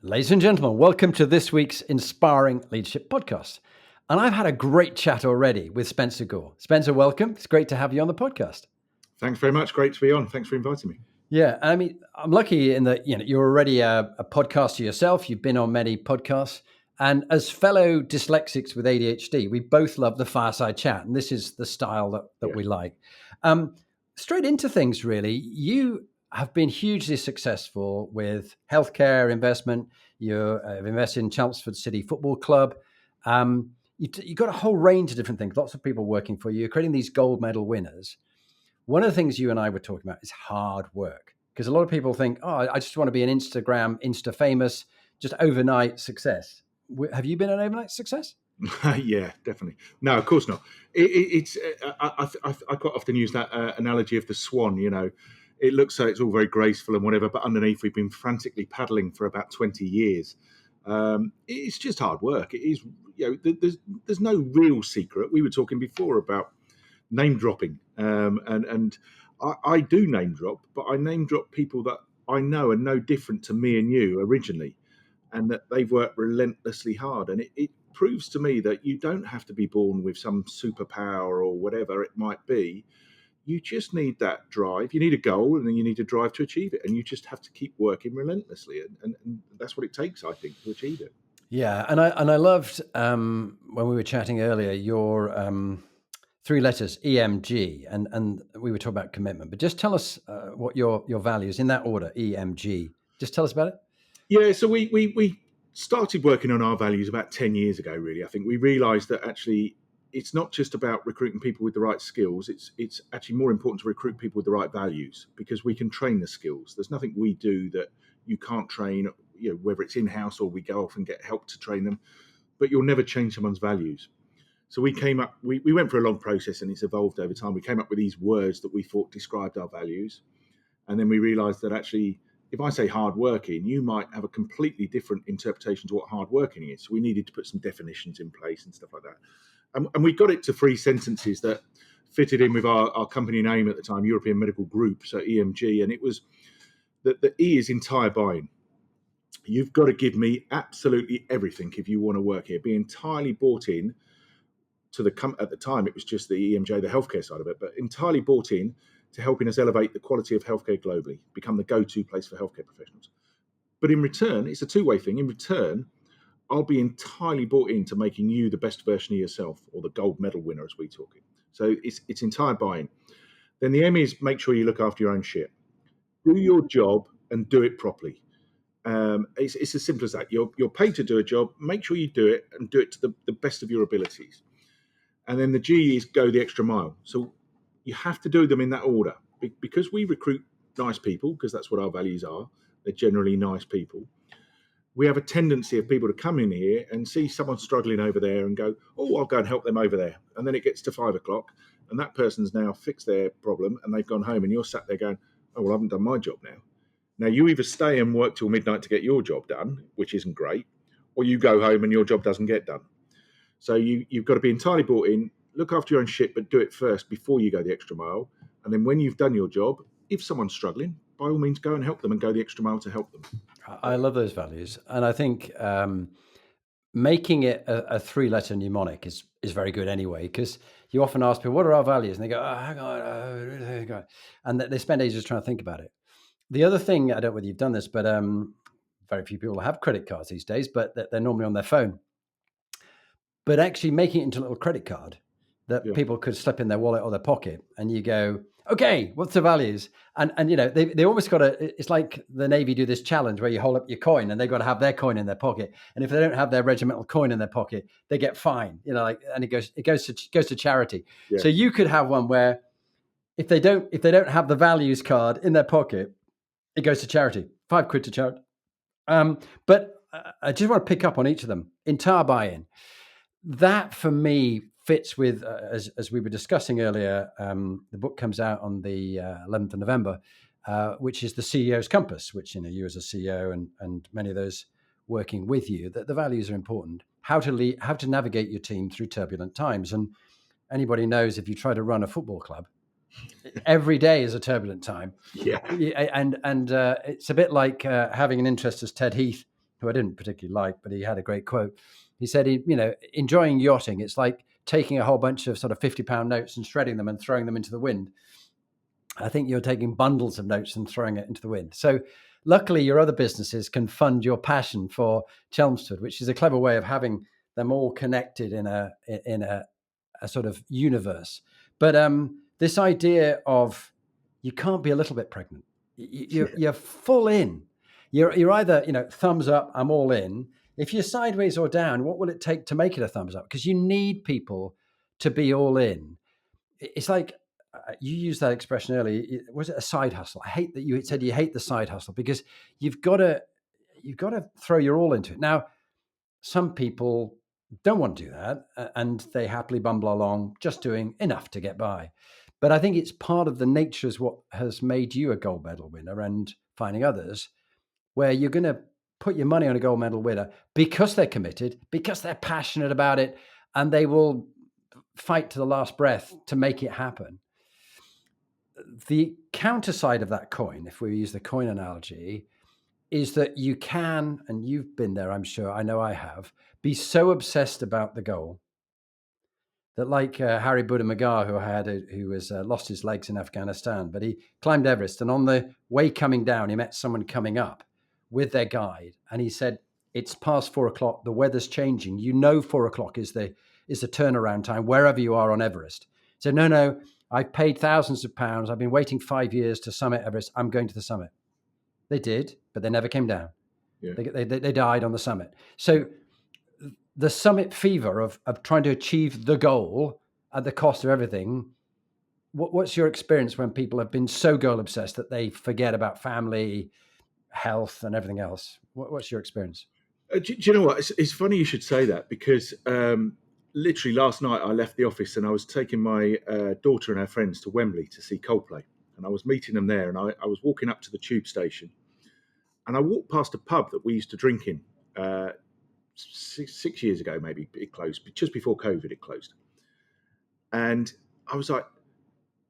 Ladies and gentlemen, welcome to this week's Inspiring Leadership Podcast. And I've had a great chat already with Spencer Gore. Spencer, welcome. It's great to have you on the podcast. Thanks very much. Great to be on. Thanks for inviting me. Yeah, I mean, I'm lucky in that you're already a podcaster yourself. You've been on many podcasts. And as fellow dyslexics with ADHD, we both love the fireside chat. And this is the style that we like. Straight into things, really. You have been hugely successful with healthcare investment. You've invested in Chelmsford City Football Club. You've got a whole range of different things, lots of people working for you. You're creating these gold medal winners. One of the things you and I were talking about is hard work, because a lot of people think, oh, I just want to be an Insta famous, just overnight success. Have you been an overnight success? Yeah, definitely. No, of course not. I quite often use that analogy of the swan. It looks like it's all very graceful and whatever, but underneath we've been frantically paddling for about 20 years. It's just hard work. It is. There's no real secret. We were talking before about name dropping, and I do name drop, but I name drop people that I know are no different to me and you originally, and that they've worked relentlessly hard. And it proves to me that you don't have to be born with some superpower or whatever it might be. You just need that drive. You need a goal, and then you need a drive to achieve it. And you just have to keep working relentlessly, and that's what it takes, I think, to achieve it. Yeah, and I loved when we were chatting earlier your 3 letters, EMG, and we were talking about commitment. But just tell us what your values in that order, EMG. Just tell us about it. Yeah, so we started working on our values about 10 years ago, really. I think we realised that actually it's not just about recruiting people with the right skills. It's actually more important to recruit people with the right values, because we can train the skills. There's nothing we do that you can't train, whether it's in-house or we go off and get help to train them, but you'll never change someone's values. So we went through a long process, and it's evolved over time. We came up with these words that we thought described our values. And then we realised that actually, if I say hardworking, you might have a completely different interpretation to what hardworking is. So we needed to put some definitions in place and stuff like that. And we got it to 3 sentences that fitted in with our company name at the time, European Medical Group, so EMG. And it was that the E is entire buy-in. You've got to give me absolutely everything if you want to work here. Be entirely bought in to at the time, it was just the EMJ, the healthcare side of it, but entirely bought in to helping us elevate the quality of healthcare globally, become the go-to place for healthcare professionals. But in return, it's a two-way thing. In return, I'll be entirely bought into making you the best version of yourself, or the gold medal winner, as we talk it. So it's entire buy-in. Then the M is make sure you look after your own shit. Do your job and do it properly. It's as simple as that. You're paid to do a job. Make sure you do it, and do it to the best of your abilities. And then the G is go the extra mile. So you have to do them in that order, because we recruit nice people, because that's what our values are. They're generally nice people. We have a tendency of people to come in here and see someone struggling over there and go, oh, I'll go and help them over there. And then it gets to 5 o'clock and that person's now fixed their problem and they've gone home, and you're sat there going, oh, well, I haven't done my job now. Now, you either stay and work till midnight to get your job done, which isn't great, or you go home and your job doesn't get done. So you've got to be entirely bought in, look after your own shit, but do it first before you go the extra mile. And then when you've done your job, if someone's struggling, by all means, go and help them and go the extra mile to help them. I love those values. And I think making it a 3-letter mnemonic is very good anyway, because you often ask people, what are our values? And they go, oh, hang on. And they spend ages trying to think about it. The other thing, I don't know whether you've done this, but very few people have credit cards these days, but they're normally on their phone. But actually making it into a little credit card that people could slip in their wallet or their pocket, and you go, okay, what's the values? And they almost got to, it's like the Navy do this challenge where you hold up your coin and they've got to have their coin in their pocket. And if they don't have their regimental coin in their pocket, they get fined, and it goes to charity. Yeah. So you could have one where if they don't have the values card in their pocket, it goes to charity, £5 to charity. But I just want to pick up on each of them. Entire buy-in. That for me fits with, as we were discussing earlier, the book comes out on the 11th of November, which is the CEO's Compass, which, you as a CEO and many of those working with you, that the values are important. How to navigate your team through turbulent times. And anybody knows, if you try to run a football club, every day is a turbulent time. Yeah. And it's a bit like having an interest as Ted Heath who I didn't particularly like, but he had a great quote. He said, enjoying yachting, it's like taking a whole bunch of sort of £50 notes and shredding them and throwing them into the wind. I think you're taking bundles of notes and throwing it into the wind. So luckily your other businesses can fund your passion for Chelmsford, which is a clever way of having them all connected in a sort of universe. But this idea of you can't be a little bit pregnant. You're full in. You're either, thumbs up, I'm all in. If you're sideways or down, what will it take to make it a thumbs up? Because you need people to be all in. It's like, you used that expression earlier. Was it a side hustle? I hate that you said you hate the side hustle, because you've got to throw your all into it. Now, some people don't want to do that, and they happily bumble along just doing enough to get by. But I think it's part of the nature is what has made you a gold medal winner, and finding others where you're going to put your money on a gold medal winner because they're committed, because they're passionate about it, and they will fight to the last breath to make it happen. The counter side of that coin, if we use the coin analogy, is that you can, and you've been there, I'm sure, I know I have, be so obsessed about the goal that, like Harry Buddha Magar, who was lost his legs in Afghanistan, but he climbed Everest, and on the way coming down, he met someone coming up with their guide, and he said, "It's past 4:00. The weather's changing. 4:00 is the turnaround time wherever you are on Everest." He said, "No, I've paid thousands of pounds. I've been waiting 5 years to summit Everest. I'm going to the summit." They did, but they never came down. Yeah. They died on the summit. So the summit fever of trying to achieve the goal at the cost of everything. What's your experience when people have been so goal obsessed that they forget about family, health, and everything else? What's your experience? Do you know what? It's funny you should say that, because literally last night I left the office and I was taking my daughter and her friends to Wembley to see Coldplay. And I was meeting them there, and I was walking up to the tube station, and I walked past a pub that we used to drink in 6 years ago, maybe. It closed just before COVID. It closed, and I was like,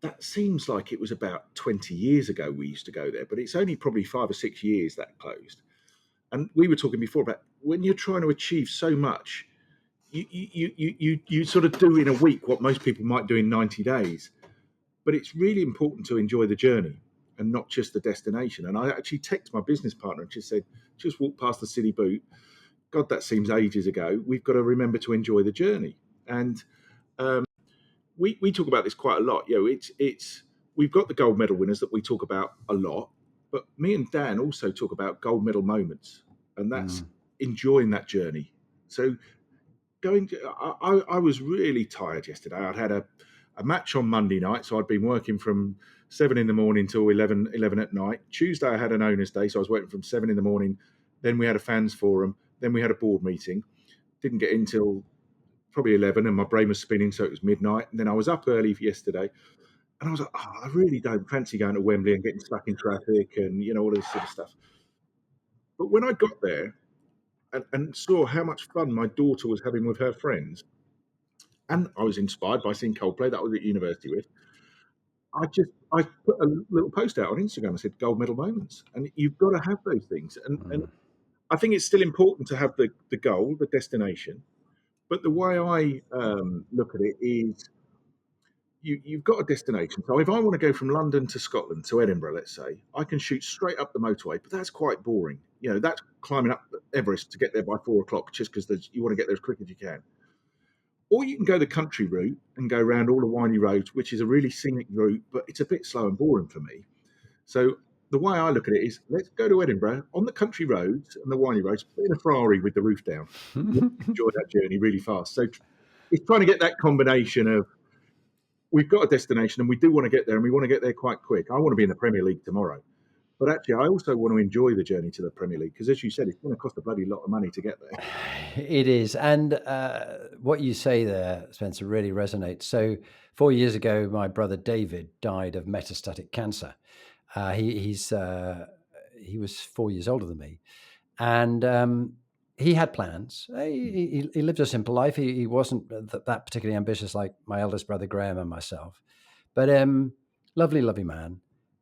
that seems like it was about 20 years ago we used to go there, but it's only probably 5 or 6 years that closed. And we were talking before about when you're trying to achieve so much, you sort of do in a week what most people might do in 90 days. But it's really important to enjoy the journey and not just the destination. And I actually texted my business partner and just said, just walk past the City Boot. God, that seems ages ago. We've got to remember to enjoy the journey. And we talk about this quite a lot. We've got the gold medal winners that we talk about a lot, but me and Dan also talk about gold medal moments, and that's enjoying that journey. So I was really tired yesterday. I'd had a match on Monday night, so I'd been working from 7 in the morning till 11 at night. Tuesday I had an owner's day, so I was working from 7 in the morning. Then we had a fans forum. Then we had a board meeting. Didn't get in till probably 11, and my brain was spinning, so it was midnight. And then I was up early for yesterday, and I was like, I really don't fancy going to Wembley and getting stuck in traffic and all this sort of stuff. But when I got there and saw how much fun my daughter was having with her friends, and I was inspired by seeing Coldplay that I was at university with, I put a little post out on Instagram. I said, gold medal moments. And you've got to have those things. And I think it's still important to have the goal, the destination. But the way I look at it is you've got a destination. So if I want to go from London to Scotland to Edinburgh, let's say, I can shoot straight up the motorway, but that's quite boring. That's climbing up Everest to get there by 4:00 just because you want to get there as quick as you can. Or you can go the country route and go around all the windy roads, which is a really scenic route, but it's a bit slow and boring for me. So the way I look at it is, let's go to Edinburgh on the country roads and the windy roads, put in a Ferrari with the roof down. Enjoy that journey really fast. So it's trying to get that combination of, we've got a destination and we do want to get there, and we want to get there quite quick. I want to be in the Premier League tomorrow. But actually, I also want to enjoy the journey to the Premier League, because, as you said, it's going to cost a bloody lot of money to get there. It is. And what you say there, Spencer, really resonates. So 4 years ago, my brother David died of metastatic cancer. He was 4 years older than me. And he had plans. He lived a simple life. He wasn't that particularly ambitious like my eldest brother Graham and myself. But lovely, lovely man.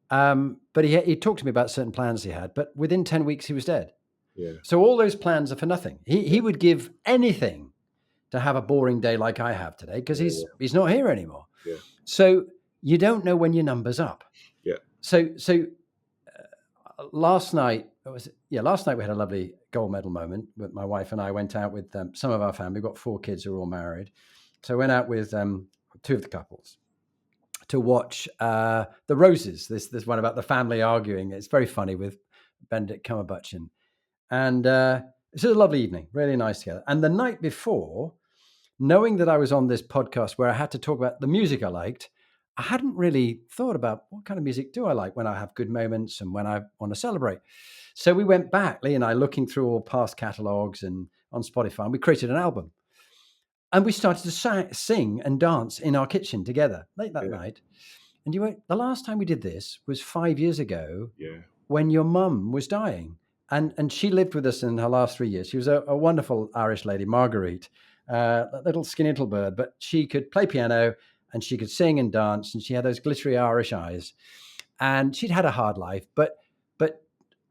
But he talked to me about certain plans he had. But within 10 weeks, he was dead. Yeah. So all those plans are for nothing. He would give anything to have a boring day like I have today, because he's not here anymore. Yeah. So you don't know when your number's up. Yeah. So last night we had a lovely gold medal moment with my wife, and I went out with some of our family. We've got 4 kids who are all married. So I went out with 2 of the couples to watch The Roses. This one about the family arguing. It's very funny with Benedict Cumberbatch. And it's a lovely evening, really nice together. And the night before, knowing that I was on this podcast where I had to talk about the music I liked, I hadn't really thought about what kind of music do I like when I have good moments and when I want to celebrate. So we went back, Lee and I, looking through all past catalogs and on Spotify, and we created an album. And we started to sing and dance in our kitchen together late that night. And you went, the last time we did this was 5 years ago when your mum was dying. And she lived with us in her last 3 years. She was a wonderful Irish lady, Marguerite, a little skinny little bird, but she could play piano and she could sing and dance, and she had those glittery Irish eyes. And she'd had a hard life, but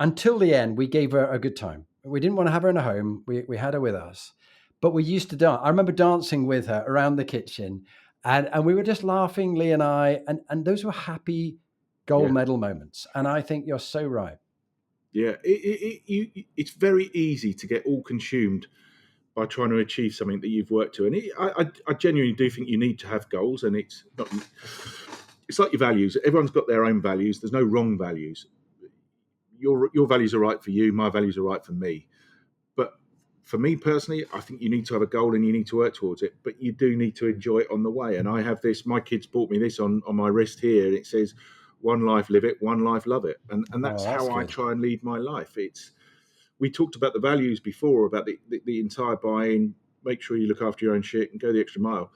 until the end, we gave her a good time. We didn't want to have her in a home. We had her with us, but we used to dance. I remember dancing with her around the kitchen, and we were just laughing, Lee and I, and those were happy gold medal moments. And I think you're so right. Yeah, it's very easy to get all consumed by trying to achieve something that you've worked to, and I genuinely do think you need to have goals, and it's like your values. Everyone's got their own values. There's no wrong values. Your values are right for you. My values are right for me. But for me personally, I think you need to have a goal and you need to work towards it. But you do need to enjoy it on the way. And I have this. My kids bought me this on my wrist here, and it says, "One life, live it. One life, love it." And that's how I try and lead my life. We talked about the values before, about the entire buy-in. Make sure you look after your own shit and go the extra mile.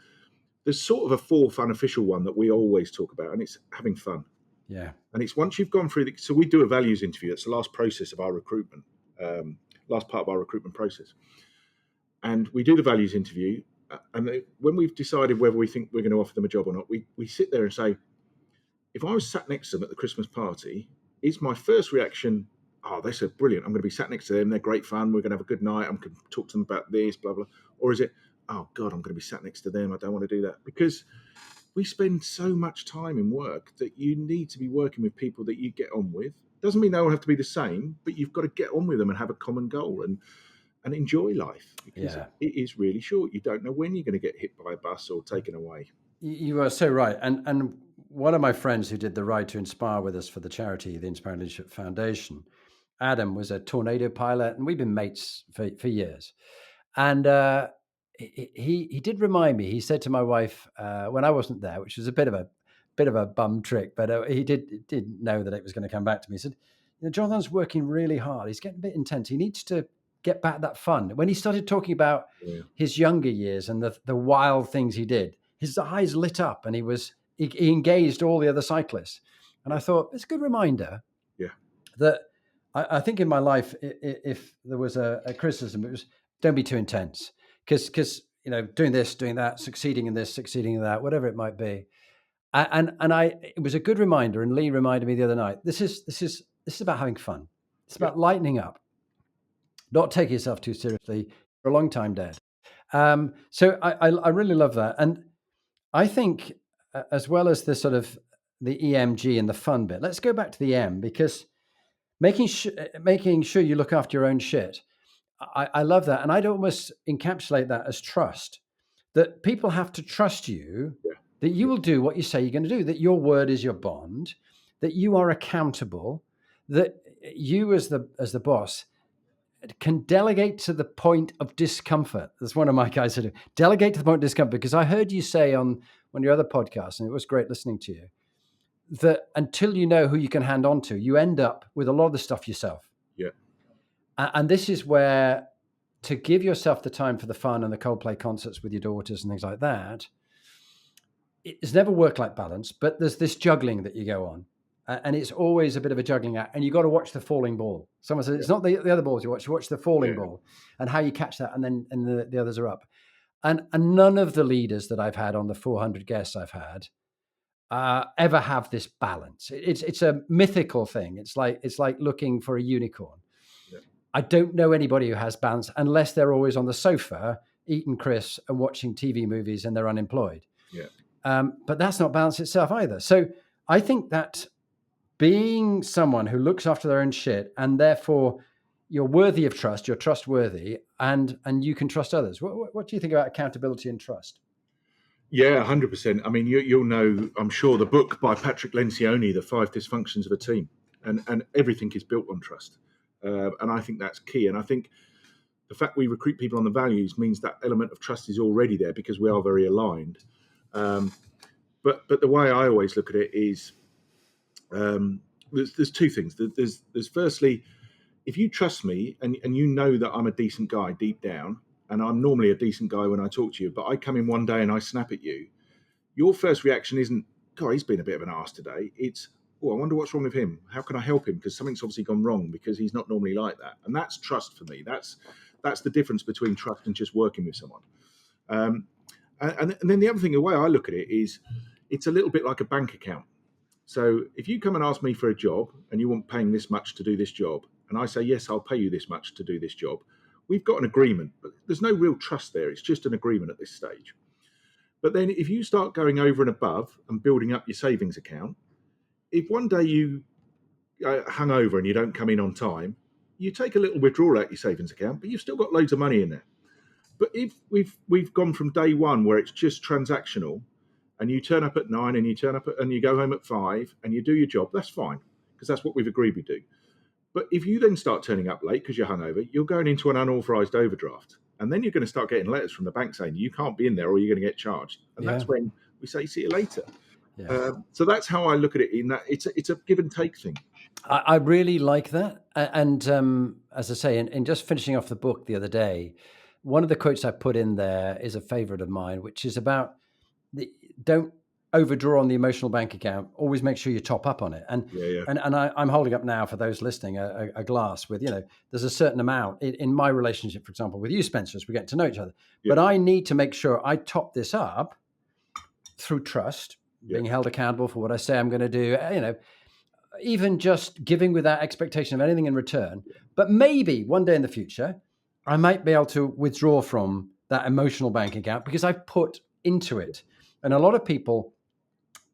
There's sort of a 4th unofficial one that we always talk about, and it's having fun. Yeah. And it's once you've gone through so we do a values interview. That's the last process of our recruitment, last part of our recruitment process. And we do the values interview. And when we've decided whether we think we're going to offer them a job or not, we sit there and say, if I was sat next to them at the Christmas party, is my first reaction, oh, they said, brilliant, I'm going to be sat next to them. They're great fun. We're going to have a good night. I'm going to talk to them about this, blah, blah. Or is it, oh, God, I'm going to be sat next to them. I don't want to do that. Because we spend so much time in work that you need to be working with people that you get on with. Doesn't mean they all have to be the same, but you've got to get on with them and have a common goal and enjoy life, because it is really short. You don't know when you're going to get hit by a bus or taken away. You are so right. And one of my friends who did the Ride to Inspire with us for the charity, the Inspiring Leadership Foundation, Adam, was a tornado pilot, and we've been mates for years. And he did remind me. He said to my wife when I wasn't there, which was a bit of a bum trick, but he did know that it was going to come back to me. He said, Jonathan's working really hard. He's getting a bit intense. He needs to get back that fun. When he started talking about his younger years and the wild things he did, his eyes lit up, and he engaged all the other cyclists. And I thought, it's a good reminder that I think in my life, if there was a criticism, it was, don't be too intense, because doing this, doing that, succeeding in this, succeeding in that, whatever it might be. And it was a good reminder. And Lee reminded me the other night, this is about having fun. It's about lightening up, not taking yourself too seriously. For a long time dead. So I really love that. And I think as well as the sort of the EMG and the fun bit, let's go back to the M, because making sure you look after your own shit. I love that. And I'd almost encapsulate that as trust, that people have to trust you, that you will do what you say you're going to do, that your word is your bond, that you are accountable, that you as the boss can delegate to the point of discomfort. That's one of my guys who do. Delegate to the point of discomfort, because I heard you say on one of your other podcasts, and it was great listening to you, that until you know who you can hand on to, you end up with a lot of the stuff yourself. Yeah. And this is where, to give yourself the time for the fun and the Coldplay concerts with your daughters and things like that, it's never work-life balance, but there's this juggling that you go on. And it's always a bit of a juggling act, and you got to watch the falling ball. Someone said it's not the other balls you watch the falling ball, and how you catch that, and then the others are up. And none of the leaders that I've had on the 400 guests I've had ever have this balance. It's a mythical thing. It's like looking for a unicorn. Yeah. I don't know anybody who has balance unless they're always on the sofa eating crisps and watching TV movies and they're unemployed. Yeah. But that's not balance itself either. So I think that being someone who looks after their own shit, and therefore you're worthy of trust, you're trustworthy, and you can trust others. What do you think about accountability and trust? Yeah, 100%. I mean, you'll know, I'm sure, the book by Patrick Lencioni, The Five Dysfunctions of a Team, and everything is built on trust. And I think that's key. And I think the fact we recruit people on the values means that element of trust is already there because we are very aligned. But the way I always look at it is there's two things. There's firstly, if you trust me and you know that I'm a decent guy deep down, and I'm normally a decent guy when I talk to you, but I come in one day and I snap at you, your first reaction isn't, God, he's been a bit of an arse today. It's, oh, I wonder what's wrong with him. How can I help him? Because something's obviously gone wrong because he's not normally like that. And that's trust for me. That's the difference between trust and just working with someone. And then the other thing, the way I look at it is, it's a little bit like a bank account. So if you come and ask me for a job and you want paying this much to do this job, and I say, yes, I'll pay you this much to do this job, we've got an agreement, but there's no real trust there. It's just an agreement at this stage. But then if you start going over and above and building up your savings account, if one day you hung over and you don't come in on time, you take a little withdrawal out your savings account, but you've still got loads of money in there. But if we've gone from day one where it's just transactional, and you turn up at 9 and you go home at 5 and you do your job, that's fine because that's what we've agreed we do. But if you then start turning up late because you're hungover, you're going into an unauthorized overdraft. And then you're going to start getting letters from the bank saying you can't be in there or you're going to get charged. And that's when we say, see you later. Yeah. So that's how I look at it, in that it's a give and take thing. I really like that. And as I say, in just finishing off the book the other day, one of the quotes I put in there is a favorite of mine, which is about don't overdraw on the emotional bank account. Always make sure you top up on it. And I'm holding up now for those listening a glass with, there's a certain amount in my relationship, for example, with you, Spencer, as we get to know each other. But I need to make sure I top this up through trust, being held accountable for what I say I'm going to do, even just giving without expectation of anything in return. But maybe one day in the future, I might be able to withdraw from that emotional bank account because I've put into it. And a lot of people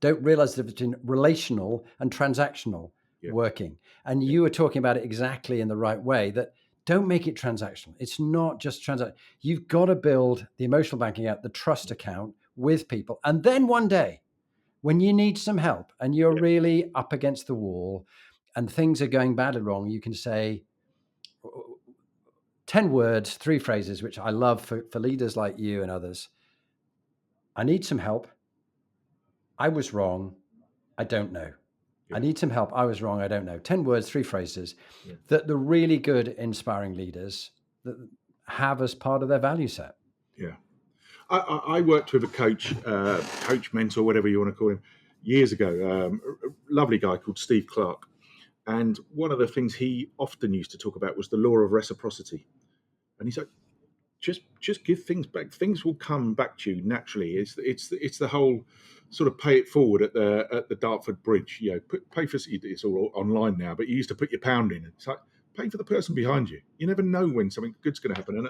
don't realize the difference between relational and transactional working. And you were talking about it exactly in the right way, that don't make it transactional. It's not just transaction. You've got to build the emotional banking account, the trust account with people. And then one day, when you need some help and you're really up against the wall and things are going badly wrong, you can say 10 words, 3 phrases, which I love for leaders like you and others. I need some help. I was wrong. I don't know. I need some help. I was wrong. I don't know. 10 words, 3 phrases that the really good, inspiring leaders that have as part of their value set. Yeah. I worked with a coach, mentor, whatever you want to call him, years ago. A lovely guy called Steve Clark. And one of the things he often used to talk about was the law of reciprocity. And he's like, just give things back. Things will come back to you naturally. It's the whole sort of pay it forward at the Dartford Bridge. Pay for it's all online now, but you used to put your pound in. It's like, pay for the person behind you. You never know when something good's going to happen. And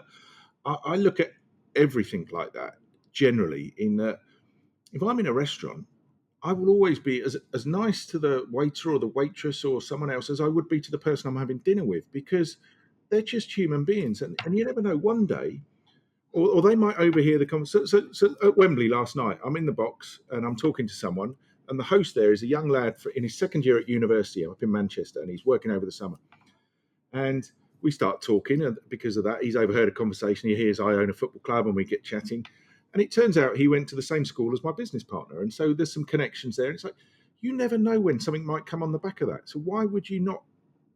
I look at everything like that generally, in that if I'm in a restaurant, I will always be as nice to the waiter or the waitress or someone else as I would be to the person I'm having dinner with, because they're just human beings, and you never know, one day, or they might overhear the conversation. So at Wembley last night, I'm in the box and I'm talking to someone, and the host there is a young lad in his second year at university up in Manchester, and he's working over the summer. And we start talking, and because of that, he's overheard a conversation. He hears I own a football club, and we get chatting. And it turns out he went to the same school as my business partner. And so there's some connections there. And it's like, you never know when something might come on the back of that. So why would you not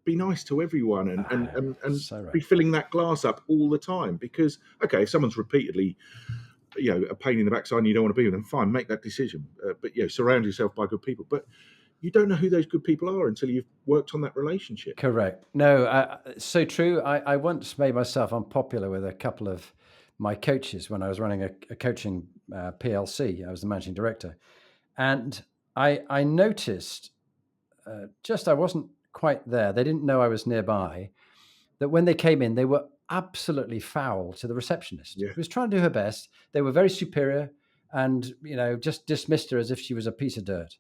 be nice to everyone and so right. be filling that glass up all the time? Because, okay, if someone's repeatedly, a pain in the backside and you don't want to be with them, fine, make that decision. But, surround yourself by good people. But you don't know who those good people are until you've worked on that relationship. Correct. No, so true. I once made myself unpopular with a couple of my coaches when I was running a coaching PLC. I was the managing director. And I noticed I wasn't quite there. They didn't know I was nearby, that when they came in, they were absolutely foul to the receptionist, Yeah. who was trying to do her best. They were very superior and, just dismissed her as if she was a piece of dirt.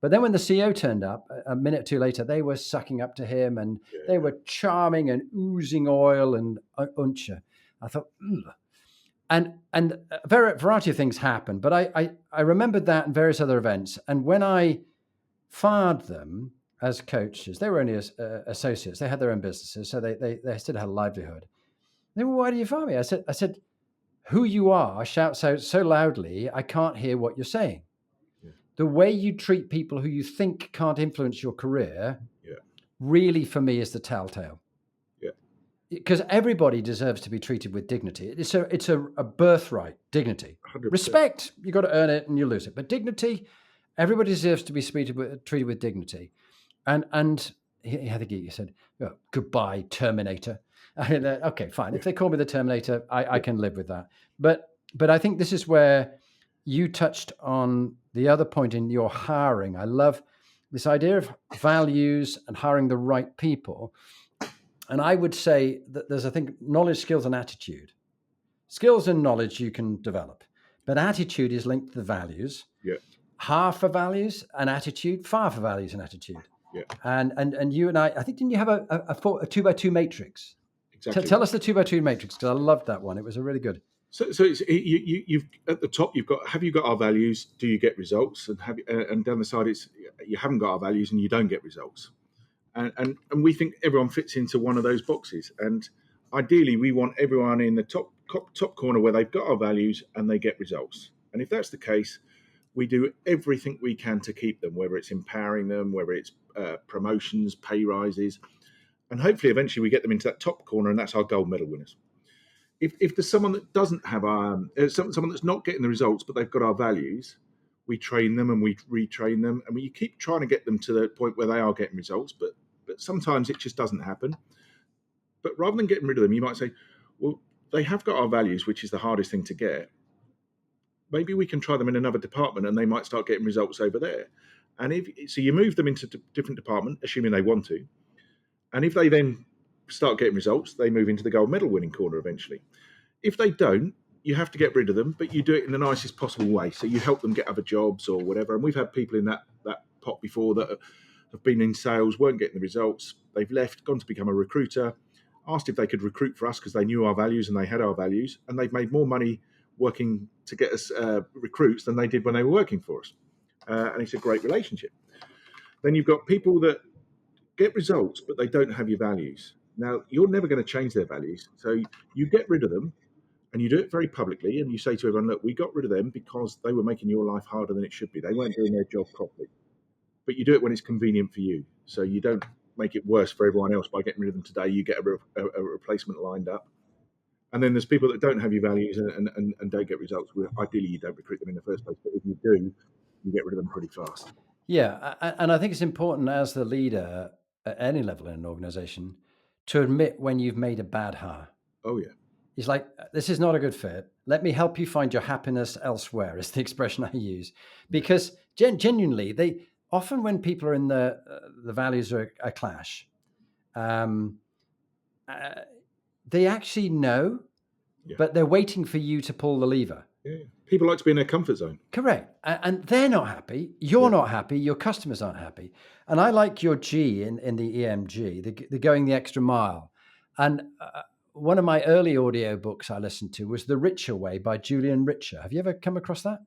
But then when the CEO turned up a minute or two later, they were sucking up to him and they were charming and oozing oil and uncha. I thought, ugh. And a variety of things happened. But I remembered that and various other events. And when I fired them as coaches, they were only associates. They had their own businesses, so they still had a livelihood. They were, why do you fire me? I said, who you are shouts out so loudly, I can't hear what you're saying. The way you treat people who you think can't influence your career really, for me, is the telltale. Because everybody deserves to be treated with dignity. It's a birthright, dignity. 100%. Respect, you got to earn it and you lose it. But dignity, everybody deserves to be treated with dignity. And I think he said, oh, goodbye, Terminator. Okay, fine. If they call me the Terminator, I can live with that. But I think this is where you touched on the other point in your hiring. I love this idea of values and hiring the right people. And I would say that there's, I think, knowledge, skills, and attitude. Skills and knowledge you can develop, but attitude is linked to the values. Yeah. Half for values and attitude, far for values and attitude. Yeah. And you and I think, didn't you have a 2x2 matrix? Exactly. Tell us the 2x2 matrix, because I loved that one. It was a really good. So it's, you've at the top, you've got, have you got our values? Do you get results? And and down the side, it's, you haven't got our values and you don't get results. And we think everyone fits into one of those boxes. And ideally, we want everyone in the top corner where they've got our values and they get results. And if that's the case, we do everything we can to keep them, whether it's empowering them, whether it's promotions, pay rises, and hopefully eventually we get them into that top corner, and that's our gold medal winners. If there's someone that doesn't have someone that's not getting the results, but they've got our values, we train them and we retrain them, and we keep trying to get them to the point where they are getting results, but sometimes it just doesn't happen. But rather than getting rid of them, you might say, well, they have got our values, which is the hardest thing to get. Maybe we can try them in another department and they might start getting results over there. And so you move them into a different department, assuming they want to. And if they then start getting results, they move into the gold medal winning corner eventually. If they don't, you have to get rid of them, but you do it in the nicest possible way. So you help them get other jobs or whatever. And we've had people in that pot before that have been in sales, weren't getting the results. They've left, gone to become a recruiter, asked if they could recruit for us because they knew our values and they had our values. And they've made more money working to get us recruits than they did when they were working for us. And it's a great relationship. Then you've got people that get results, but they don't have your values. Now, you're never going to change their values. So you get rid of them and you do it very publicly. And you say to everyone, look, we got rid of them because they were making your life harder than it should be. They weren't doing their job properly. But you do it when it's convenient for you. So you don't make it worse for everyone else by getting rid of them today. You get a replacement lined up. And then there's people that don't have your values and don't get results. Ideally, you don't recruit them in the first place. But if you do, you get rid of them pretty fast. Yeah. And I think it's important as the leader at any level in an organization to admit when you've made a bad hire. Oh, yeah. It's like, this is not a good fit. Let me help you find your happiness elsewhere, is the expression I use. Because genuinely, they often, when people are in the values are a clash, they actually know, but they're waiting for you to pull the lever. Yeah. People like to be in their comfort zone. Correct. And they're not happy. You're not happy. Your customers aren't happy. And I like your G in the EMG, the going the extra mile. And one of my early audio books I listened to was The Richer Way by Julian Richer. Have you ever come across that?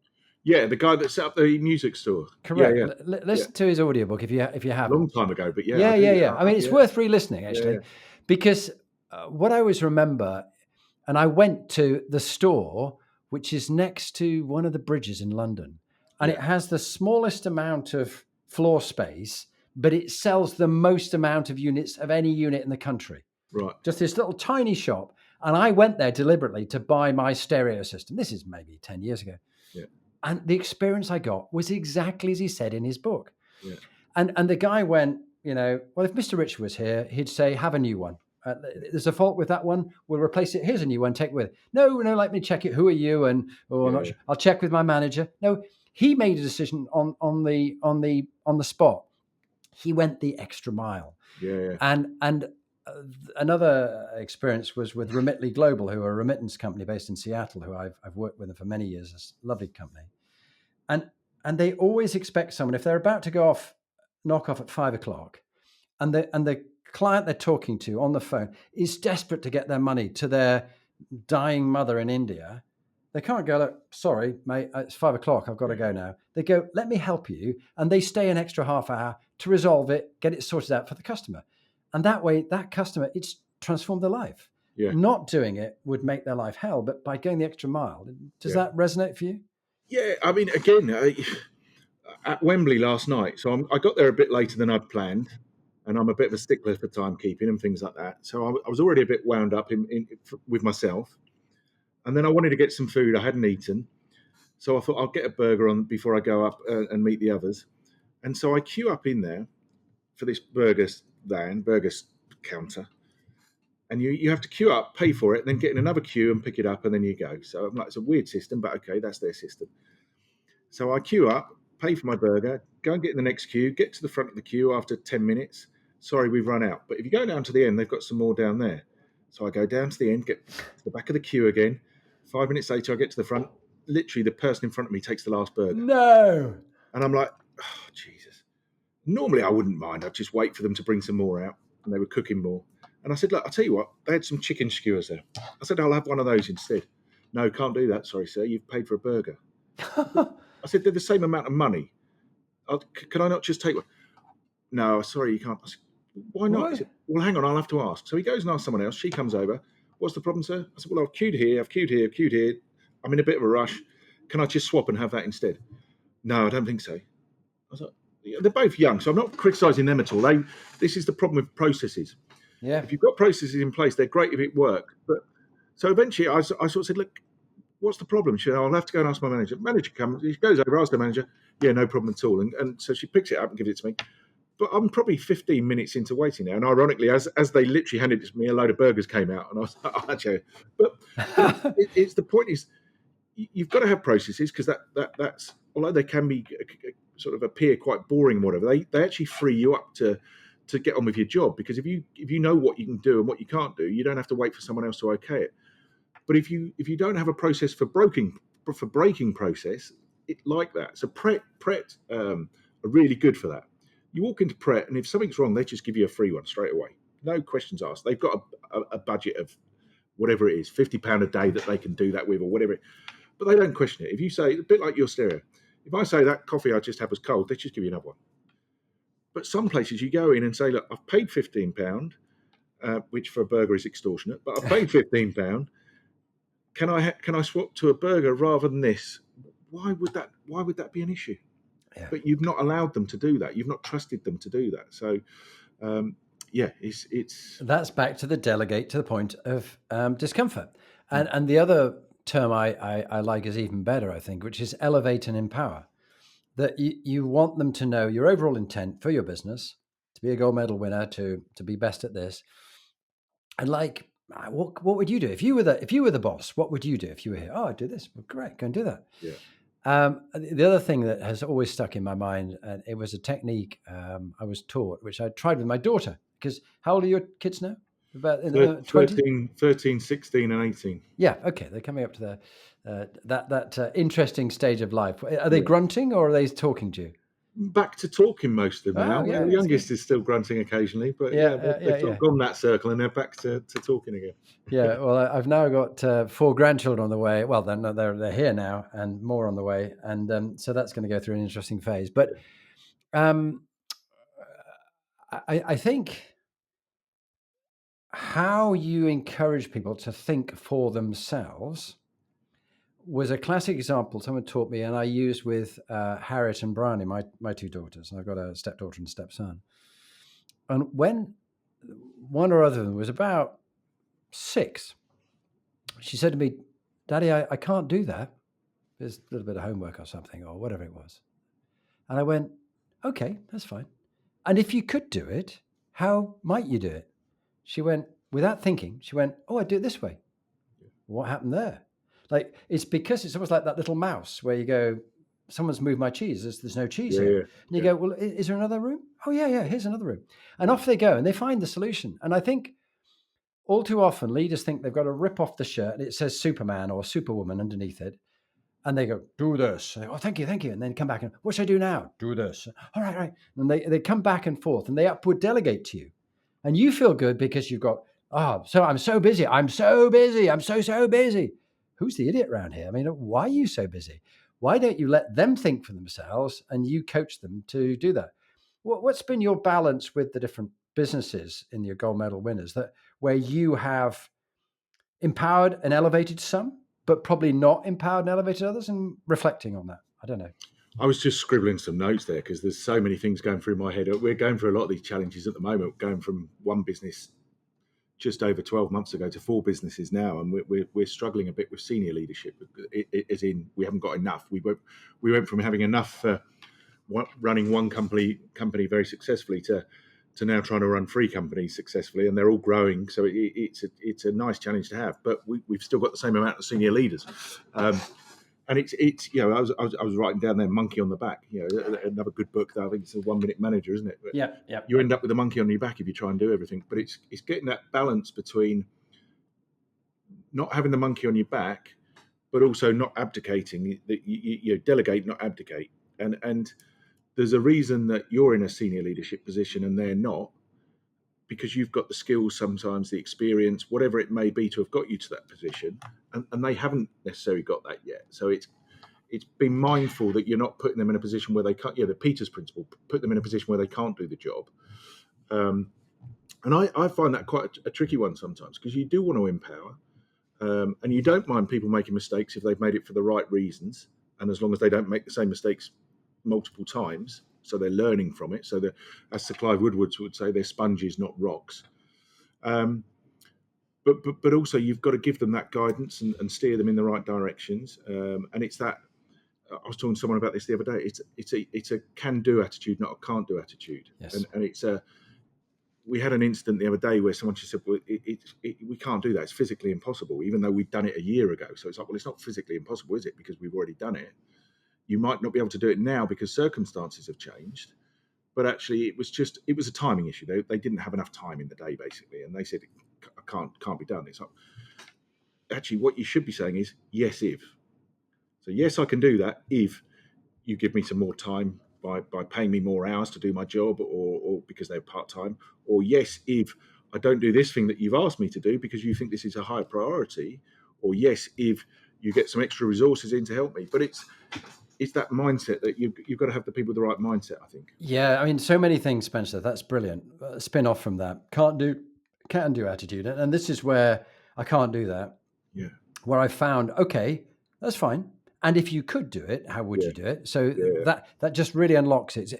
Yeah, the guy that set up the music store. Correct. Yeah. Listen to his audiobook if you haven't. A long time ago, but yeah. Yeah. I mean, it's worth re-listening, actually, because what I always remember, and I went to the store, which is next to one of the bridges in London, and it has the smallest amount of floor space, but it sells the most amount of units of any unit in the country. Right. Just this little tiny shop. And I went there deliberately to buy my stereo system. This is maybe 10 years ago. Yeah. And the experience I got was exactly as he said in his book. Yeah. And the guy went, well, if Mr. Rich was here, he'd say, have a new one. There's a fault with that one. We'll replace it. Here's a new one. Take it with. No, let me check it. Who are you? And I'm not sure. I'll check with my manager. No, he made a decision on the spot. He went the extra mile. Yeah. And another experience was with Remitly Global, who are a remittance company based in Seattle, who I've worked with them for many years. It's a lovely company. And they always expect someone, if they're about to knock off at 5:00, and the client they're talking to on the phone is desperate to get their money to their dying mother in India, they can't go, look, sorry, mate, it's 5:00. I've got to go now. They go, let me help you. And they stay an extra half hour to resolve it, get it sorted out for the customer. And that way, that customer, it's transformed their life. Yeah. Not doing it would make their life hell, but by going the extra mile, does that resonate for you? Yeah, I mean, again, at Wembley last night, so I got there a bit later than I'd planned, and I'm a bit of a stickler for timekeeping and things like that. So I was already a bit wound up with myself, and then I wanted to get some food I hadn't eaten, so I thought I'll get a burger on before I go up and meet the others. And so I queue up in there for this burger counter, and you have to queue up, pay for it, and then get in another queue and pick it up, and then you go. So I'm like, it's a weird system, but okay, that's their system. So I queue up, pay for my burger, go and get in the next queue, get to the front of the queue after 10 minutes. Sorry, we've run out. But if you go down to the end, they've got some more down there. So I go down to the end, get to the back of the queue again. 5 minutes later, I get to the front. Literally, the person in front of me takes the last burger. No. And I'm like, oh, Jesus. Normally, I wouldn't mind. I'd just wait for them to bring some more out. And they were cooking more. And I said, look, I'll tell you what, they had some chicken skewers there. I said, I'll have one of those instead. No, can't do that. Sorry, sir. You've paid for a burger. I said, they're the same amount of money. Can I not just take one? No, sorry, you can't. I said, why not? He said, well, hang on, I'll have to ask. So he goes and asks someone else. She comes over. What's the problem, sir? I said, well, I've queued here. I'm in a bit of a rush. Can I just swap and have that instead? No, I don't think so. I was like, they're both young, so I'm not criticising them at all. This is the problem with processes. Yeah. If you've got processes in place, they're great if it works. But so eventually I sort of said, look, what's the problem? She said, I'll have to go and ask my manager. Manager comes, he goes over, asks the manager, yeah, no problem at all. And so she picks it up and gives it to me. But I'm probably 15 minutes into waiting now. And ironically, as they literally handed it to me, a load of burgers came out. And I was like, oh, actually. But it's the point is, you've got to have processes because that's, although they can be sort of appear quite boring and whatever, they actually free you up to get on with your job. Because if you know what you can do and what you can't do, you don't have to wait for someone else to okay it. But if you don't have a process for breaking process, it like that. So Pret are really good for that. You walk into Pret, and if something's wrong, they just give you a free one straight away. No questions asked. They've got a budget of whatever it is, £50 a day that they can do that with or whatever. But they don't question it. If you say, a bit like your stereo, if I say that coffee I just had was cold, they just give you another one. But some places you go in and say, look, I've paid £15, which for a burger is extortionate, but I've paid £15. Can I swap to a burger rather than this? Why would that be an issue? Yeah. But you've not allowed them to do that. You've not trusted them to do that. So, it's that's back to the delegate to the point of discomfort. And the other term I like is even better, I think, which is elevate and empower. That you want them to know your overall intent for your business, to be a gold medal winner, to be best at this. And like, what would you do if you were the boss? What would you do if you were here? Oh, I'd do this. Well, great, go and do that. Yeah. The other thing that has always stuck in my mind, and it was a technique I was taught, which I tried with my daughter. Because how old are your kids now? About 13, 16, and 18. Yeah, okay, they're coming up to that interesting stage of life. Are they grunting or are they talking to you? Back to talking, most of them now. Yeah, the youngest is still grunting occasionally, but they've gone that circle and they're back to talking again. Yeah, well, I've now got 4 grandchildren on the way. Well, they're here now, and more on the way, and so that's going to go through an interesting phase. But I think how you encourage people to think for themselves was a classic example someone taught me, and I used with Harriet and Bryony, my 2 daughters, and I've got a stepdaughter and stepson. And when one or other of them was about 6, she said to me, Daddy, I can't do that. There's a little bit of homework or something or whatever it was. And I went, okay, that's fine. And if you could do it, how might you do it? She went, without thinking, she went, oh, I'd do it this way. What happened there? Like, it's because it's almost like that little mouse where you go, someone's moved my cheese. There's no cheese Yeah, here. yeah, And you yeah. go, well, is there another room? Oh, yeah, here's another room. And off they go and they find the solution. And I think all too often leaders think they've got to rip off the shirt and it says Superman or Superwoman underneath it. And they go, do this. And they go, oh, thank you. And then come back and, what should I do now? Do this. All right. And they come back and forth and they upward delegate to you. And you feel good because you've got, so I'm so busy. I'm so busy. Who's the idiot around here? I mean, why are you so busy? Why don't you let them think for themselves and you coach them to do that? What's been your balance with the different businesses in your gold medal winners where you have empowered and elevated some, but probably not empowered and elevated others, and reflecting on that? I don't know. I was just scribbling some notes there because there's so many things going through my head. We're going through a lot of these challenges at the moment, going from one business just over 12 months ago to 4 businesses now, and we're struggling a bit with senior leadership, as in we haven't got enough. We went from having enough running one company very successfully to now trying to run 3 companies successfully, and they're all growing. So it's a nice challenge to have, but we've still got the same amount of senior leaders. And it's I was writing down there, monkey on the back. Another good book that I think it's a 1 Minute Manager, isn't it? But Yeah. you end up with a monkey on your back if you try and do everything. But it's getting that balance between not having the monkey on your back, but also not abdicating. That you delegate, not abdicate. And there's a reason that you're in a senior leadership position and they're not, because you've got the skills, sometimes the experience, whatever it may be, to have got you to that position, and they haven't necessarily got that yet. So it's being mindful that you're not putting them in a position where they can't. The Peters principle: put them in a position where they can't do the job. And I find that quite a tricky one sometimes, because you do want to empower, and you don't mind people making mistakes if they've made it for the right reasons, and as long as they don't make the same mistakes multiple times, so they're learning from it. So as Sir Clive Woodward would say, they're sponges, not rocks. But also you've got to give them that guidance and steer them in the right directions. And it's that, I was talking to someone about this the other day. It's a can-do attitude, not a can't-do attitude. Yes. And it's we had an incident the other day where someone just said, well, we can't do that. It's physically impossible, even though we'd done it a year ago. So it's like, well, it's not physically impossible, is it? Because we've already done it. You might not be able to do it now because circumstances have changed, but actually it was a timing issue. They didn't have enough time in the day, basically, and they said it can't be done. It's like, actually what you should be saying is yes if. So yes, I can do that if you give me some more time by paying me more hours to do my job, or because they're part-time, or yes if I don't do this thing that you've asked me to do because you think this is a high priority, or yes if you get some extra resources in to help me. But it's that mindset that you've got to have the people with the right mindset, I think. Yeah, I mean, so many things, Spencer. That's brilliant. Spin off from that. Can't do attitude. And this is where I can't do that. Yeah. Where I found, okay, that's fine. And if you could do it, how would you do it? So that just really unlocks it.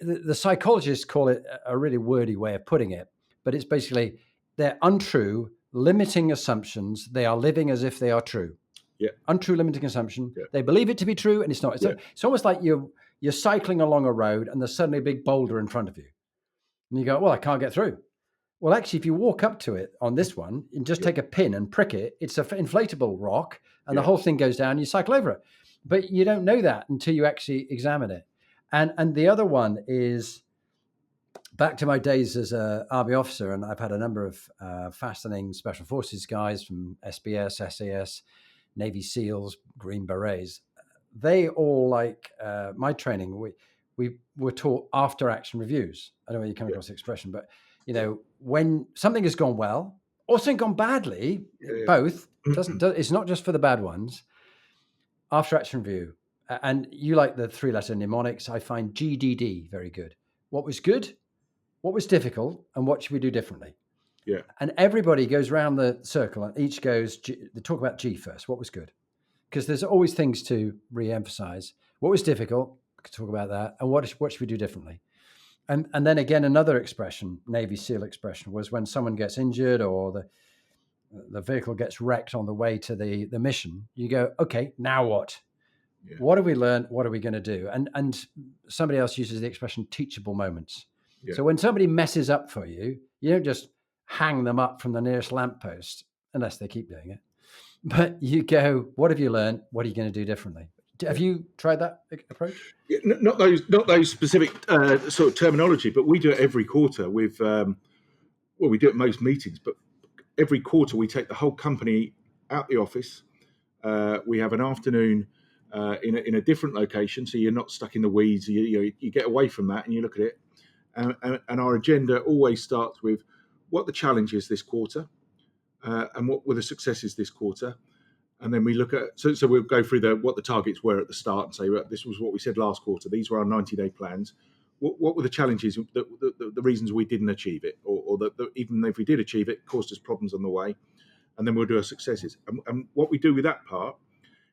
The psychologists call it a really wordy way of putting it, but it's basically they're untrue, limiting assumptions. They are living as if they are true. Yeah. Untrue, limiting assumption. Yeah. They believe it to be true, and it's not. It's almost like you're cycling along a road, and there's suddenly a big boulder in front of you, and you go, "Well, I can't get through." Well, actually, if you walk up to it on this one and just take a pin and prick it, it's an inflatable rock, and the whole thing goes down. You cycle over it, but you don't know that until you actually examine it. And the other one is back to my days as an army officer, and I've had a number of fascinating special forces guys from SBS, SAS, Navy SEALs, Green Berets. They all, like my training, we were taught after action reviews. I don't know whether you come across the expression, but when something has gone well or something gone badly, both, it's not just for the bad ones. After action review. And you like the 3-letter mnemonics. I find GDD very good. What was good? What was difficult? And what should we do differently? Yeah. And everybody goes around the circle and each goes, they talk about G first. What was good? Because there's always things to re-emphasize. What was difficult? We could talk about that. And what should we do differently? And then again, another expression, Navy SEAL expression, was when someone gets injured or the vehicle gets wrecked on the way to the mission, you go, okay, now what? Yeah. What have we learned? What are we going to do? And somebody else uses the expression teachable moments. Yeah. So when somebody messes up for you, you don't just hang them up from the nearest lamppost, unless they keep doing it. But you go, what have you learned? What are you going to do differently? Have you tried that approach? Yeah, not those specific sort of terminology, but we do it every quarter with. We do it at most meetings, but every quarter we take the whole company out the office. We have an afternoon in a different location, so you're not stuck in the weeds. You get away from that and you look at it. And our agenda always starts with what the challenge is this quarter, and what were the successes this quarter. And then we look at, so we'll go through what the targets were at the start and say, well, this was what we said last quarter. These were our 90-day plans. What were the challenges, the reasons we didn't achieve it, or that even if we did achieve it, caused us problems on the way. And then we'll do our successes. And what we do with that part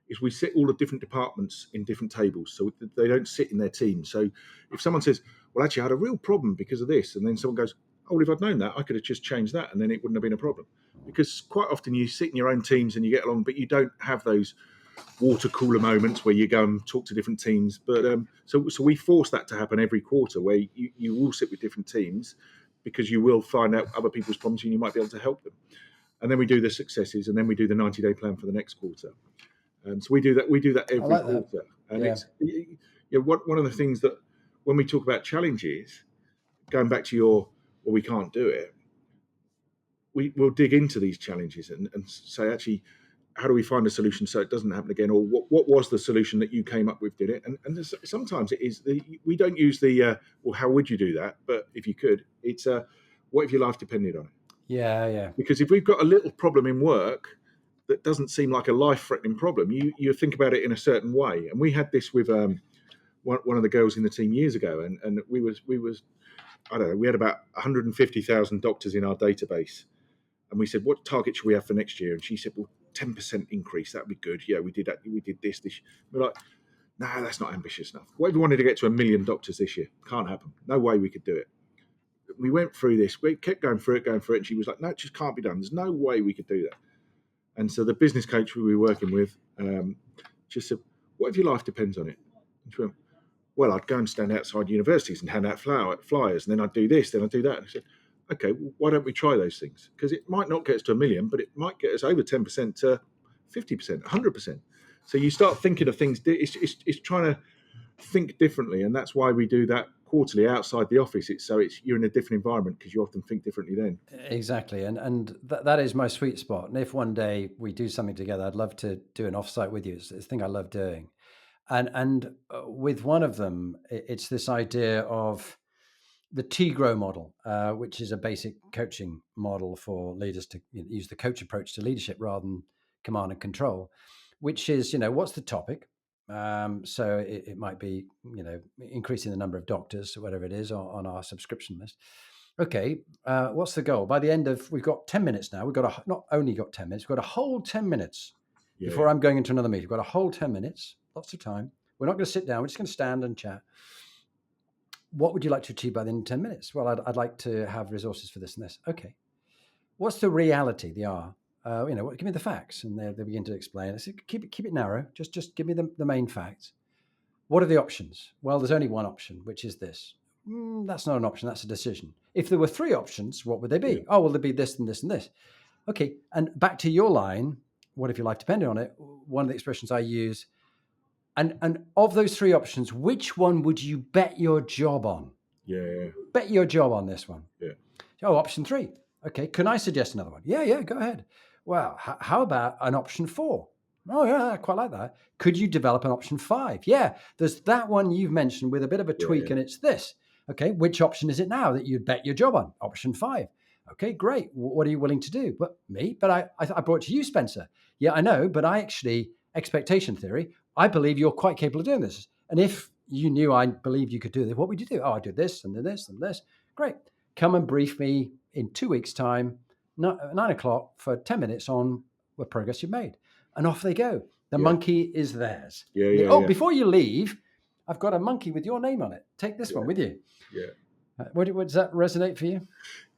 is we sit all the different departments in different tables, so they don't sit in their teams. So if someone says, well, actually, I had a real problem because of this, and then someone goes, oh, well, if I'd known that, I could have just changed that, and then it wouldn't have been a problem. Because quite often you sit in your own teams and you get along, but you don't have those water cooler moments where you go and talk to different teams. But so we force that to happen every quarter, where you will sit with different teams, because you will find out other people's problems and you might be able to help them. And then we do the successes, and then we do the 90-day plan for the next quarter. So we do that every quarter. And it's one of the things that when we talk about challenges, going back to we can't do it, we'll dig into these challenges and say, actually, how do we find a solution so it doesn't happen again? Or what was the solution that you came up with, did it? And sometimes it is, we don't use well, how would you do that? But if you could, it's what if your life depended on it? Yeah. Because if we've got a little problem in work that doesn't seem like a life-threatening problem, you think about it in a certain way. And we had this with one of the girls in the team years ago, and we was I don't know, we had about 150,000 doctors in our database. And we said, what target should we have for next year? And she said, well, 10% increase, that'd be good. Yeah, we did that. We did this. We're like, no, that's not ambitious enough. What if we wanted to get to 1 million doctors this year? Can't happen. No way we could do it. We went through this. We kept going through it. And she was like, no, it just can't be done. There's no way we could do that. And so the business coach we were working with just said, what if your life depends on it? And she went, well, I'd go and stand outside universities and hand out flyers, and then I'd do this, then I'd do that. And I said, okay, why don't we try those things? Because it might not get us to 1 million, but it might get us over 10% to 50%, 100%. So you start thinking of things. It's trying to think differently, and that's why we do that quarterly outside the office. You're in a different environment because you often think differently then. Exactly, and that is my sweet spot. And if one day we do something together, I'd love to do an offsite with you. It's a thing I love doing. And with one of them, it's this idea of the T-GROW model, which is a basic coaching model for leaders to use the coach approach to leadership rather than command and control, which is, what's the topic? So it might be, increasing the number of doctors or whatever it is on our subscription list. Okay, what's the goal? By the end of, we've got 10 minutes now. Not only got 10 minutes, we've got a whole 10 minutes before I'm going into another meeting. We've got a whole 10 minutes, lots of time. We're not going to sit down. We're just going to stand and chat. What would you like to achieve by the end of 10 minutes? Well, I'd like to have resources for this and this. Okay. What's the reality, the R? Give me the facts. And they begin to explain. I said, keep it narrow. Just give me the main facts. What are the options? Well, there's only one option, which is this. That's not an option. That's a decision. If there were 3 options, what would they be? Yeah. Oh, well, there'd be this and this and this. Okay. And back to your line, what if your life depended on it? One of the expressions I use, and of those 3 options, which one would you bet your job on? Yeah. Bet your job on this one. Yeah. Oh, option 3. Okay. Can I suggest another one? Yeah. Go ahead. Well, how about an option 4? Oh, yeah, I quite like that. Could you develop an option 5? Yeah, there's that one you've mentioned with a bit of a tweak, and it's this. Okay, which option is it now that you'd bet your job on? Option 5. Okay, great. What are you willing to do? But me? But I brought it to you, Spencer. Yeah, I know, but I actually, expectation theory, I believe you're quite capable of doing this. And if you knew I believed you could do this, what would you do? Oh, I do this and this and this. Great. Come and brief me in 2 weeks' time, 9:00 for 10 minutes on what progress you've made. And off they go. The monkey is theirs. Before you leave, I've got a monkey with your name on it. Take this one with you. Yeah. What does that resonate for you?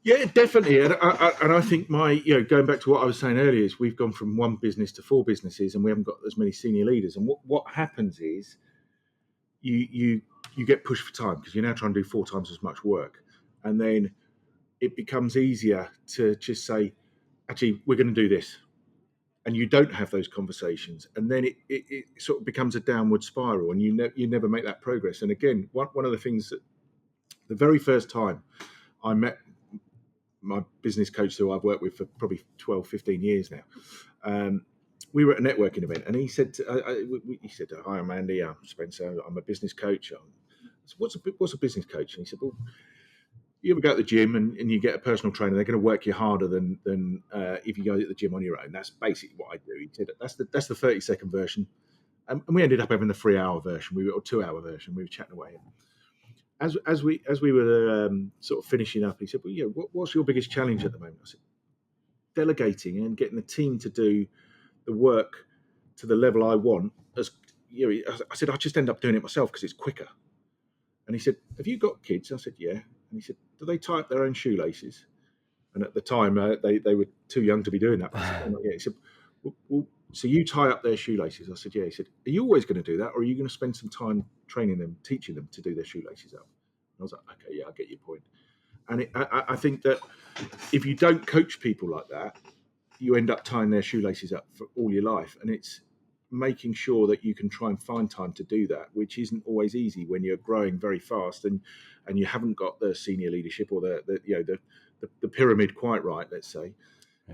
Yeah, definitely. And I think going back to what I was saying earlier, is we've gone from 1 business to 4 businesses, and we haven't got as many senior leaders. And what happens is you get pushed for time because you're now trying to do 4 times as much work. And then it becomes easier to just say, actually, we're going to do this. and you don't have those conversations, and then it sort of becomes a downward spiral, and you never make that progress. And again, one of the things that the very first time I met my business coach, who I've worked with for probably 12, 15 years now, we were at a networking event, and he said, "Hi, I'm Andy. I'm Spencer. I'm a business coach." I said, what's a business coach? And he said, "Well, you ever go to the gym and you get a personal trainer, they're going to work you harder than if you go to the gym on your own. That's basically what I do." He said, that's the 30-second version. And we ended up having the 3-hour version, or 2-hour version. We were chatting away. As we were sort of finishing up, he said, "Well, yeah, what's your biggest challenge at the moment?" I said, "Delegating and getting the team to do the work to the level I want." As you know, I said, "I just end up doing it myself because it's quicker." And he said, "Have you got kids?" I said, "Yeah." And he said, "Do they tie up their own shoelaces?" And at the time, they were too young to be doing that. But I said, "Oh, not yet." He said, well, "So you tie up their shoelaces?" I said, "Yeah." He said, "Are you always going to do that, or are you going to spend some time training them, teaching them to do their shoelaces up?" And I was like, "Okay, yeah, I get your point." And I think that if you don't coach people like that, you end up tying their shoelaces up for all your life. And it's making sure that you can try and find time to do that, which isn't always easy when you're growing very fast and you haven't got the senior leadership or the pyramid quite right, let's say.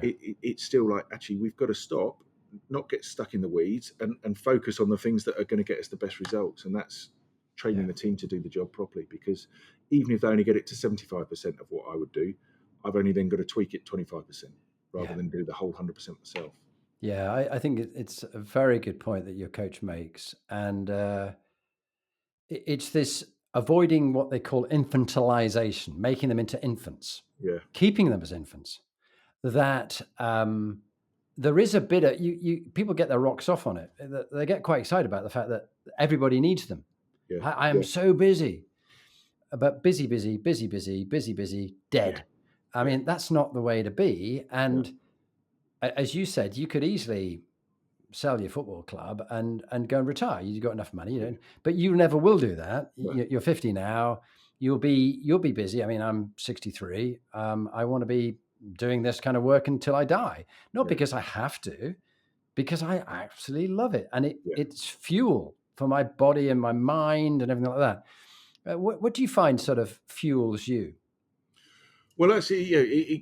Yeah. It's still like, actually, we've got to stop, not get stuck in the weeds, and focus on the things that are going to get us the best results. And that's training the team to do the job properly, because even if they only get it to 75% of what I would do, I've only then got to tweak it 25% rather than do the whole 100% myself. Yeah, I think it's a very good point that your coach makes. And it's this avoiding what they call infantilization, making them into infants, Yeah, keeping them as infants. That there is a bit of people get their rocks off on it. They get quite excited about the fact that everybody needs them. yeah, I am so busy, but busy, busy, busy, busy, busy, busy, dead. I yeah, mean, that's not the way to be. no, And as you said, you could easily sell your football club and go and retire. You've got enough money, yeah, but you never will do that. no, You're 50 now. You'll be busy. I mean, I'm 63. I want to be doing this kind of work until I die, not yeah, because I have to, because I absolutely love it, and yeah. it's fuel for my body and my mind and everything like that. What do you find sort of fuels you? Well, actually,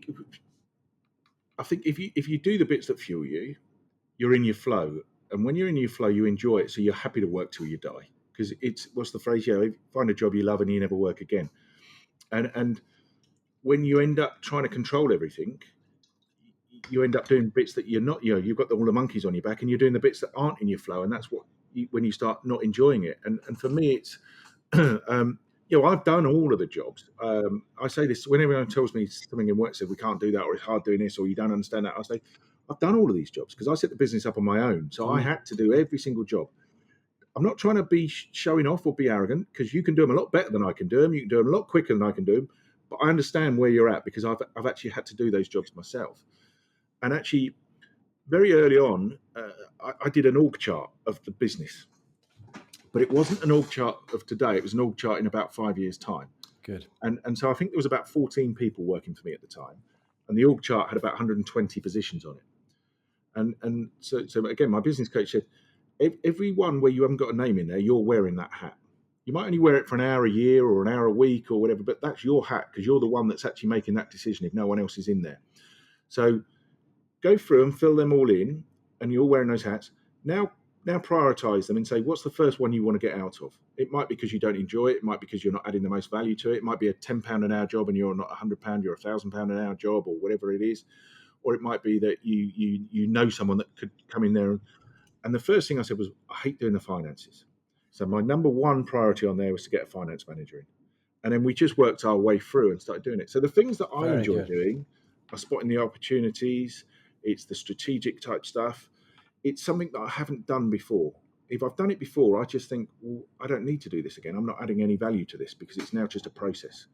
I think if you do the bits that fuel you, you're in your flow, and when you're in your flow, you enjoy it, so you're happy to work till you die. Because it's, what's the phrase? Yeah, find a job you love and you never work again. And when you end up trying to control everything, you end up doing bits that you're not. You've got all the monkeys on your back, and you're doing the bits that aren't in your flow, and that's when you start not enjoying it. And for me, it's I've done all of the jobs. I say this when everyone tells me something in work, says we can't do that, or it's hard doing this, or you don't understand that. I say, I've done all of these jobs because I set the business up on my own. So I had to do every single job. I'm not trying to be showing off or be arrogant, because you can do them a lot better than I can do them. You can do them a lot quicker than I can do them. But I understand where you're at, because I've actually had to do those jobs myself. And actually, very early on, I did an org chart of the business. But it wasn't an org chart of today. It was an org chart in about 5 years' time. Good. And so I think there was about 14 people working for me at the time. And the org chart had about 120 positions on it. And so again, my business coach said, every one where you haven't got a name in there, you're wearing that hat. You might only wear it for an hour a year or an hour a week or whatever, but that's your hat, because you're the one that's actually making that decision if no one else is in there. So go through and fill them all in, and you're wearing those hats. Now prioritize them and say, what's the first one you want to get out of? It might be because you don't enjoy it. It might be because you're not adding the most value to it. It might be a £10 an hour job and you're not £100, you're £1,000 an hour job, or whatever it is. Or it might be that you know someone that could come in there. And the first thing I said was, I hate doing the finances. So my number one priority on there was to get a finance manager in. And then we just worked our way through and started doing it. So the things that I Very enjoy good. doing are spotting the opportunities. It's the strategic type stuff. It's something that I haven't done before. If I've done it before, I just think, well, I don't need to do this again. I'm not adding any value to this, because it's now just a process.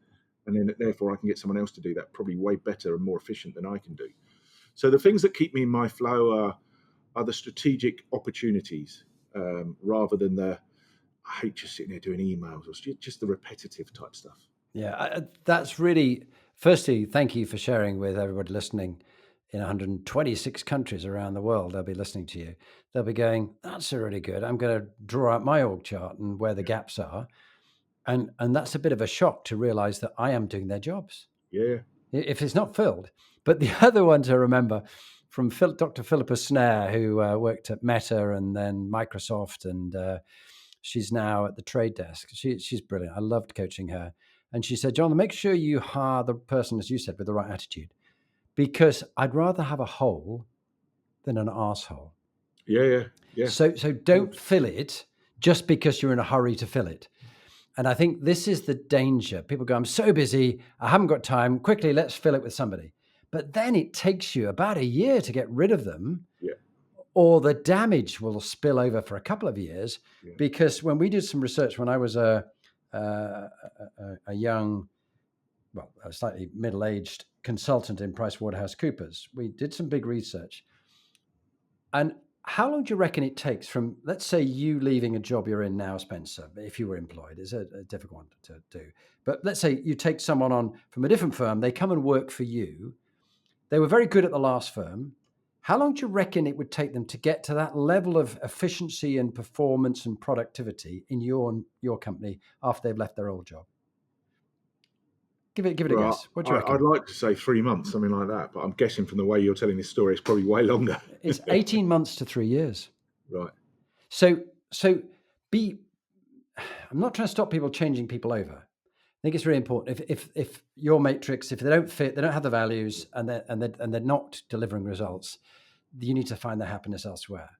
And then therefore I can get someone else to do that probably way better and more efficient than I can do. So the things that keep me in my flow are the strategic opportunities, rather than I hate just sitting there doing emails or just the repetitive type stuff. Yeah, that's really, firstly, thank you for sharing with everybody listening. in 126 countries around the world, they'll be listening to you. They'll be going, that's really good. I'm going to draw out my org chart and where the gaps are. And that's a bit of a shock to realize that I am doing their jobs. Yeah. If it's not filled. But the other one to remember from Dr. Philippa Snare, who worked at Meta and then Microsoft, and she's now at the trade desk. She's brilliant. I loved coaching her. And she said, John, make sure you hire the person, as you said, with the right attitude, because I'd rather have a hole than an arsehole. Yeah. So don't fill it just because you're in a hurry to fill it. And I think this is the danger. People go, I'm so busy, I haven't got time. Quickly, let's fill it with somebody. But then it takes you about a year to get rid of them, or the damage will spill over for a couple of years. Because when we did some research, when I was a young, well, a slightly middle-aged consultant in PricewaterhouseCoopers, we did some big research. And how long do you reckon it takes from, let's say, you leaving a job you're in now, Spencer, if you were employed? It's a difficult one to do. But let's say you take someone on from a different firm, they come and work for you. They were very good at the last firm. How long do you reckon it would take them to get to that level of efficiency and performance and productivity in your company after they've left their old job? Give it a guess. What do you reckon? I'd like to say 3 months, something like that, but I'm guessing from the way you're telling this story, it's probably way longer. It's 18 months to 3 years. Right. So I'm not trying to stop people changing people over. I think it's really important. If your matrix, if they don't fit, they don't have the values, and they're not delivering results, you need to find their happiness elsewhere.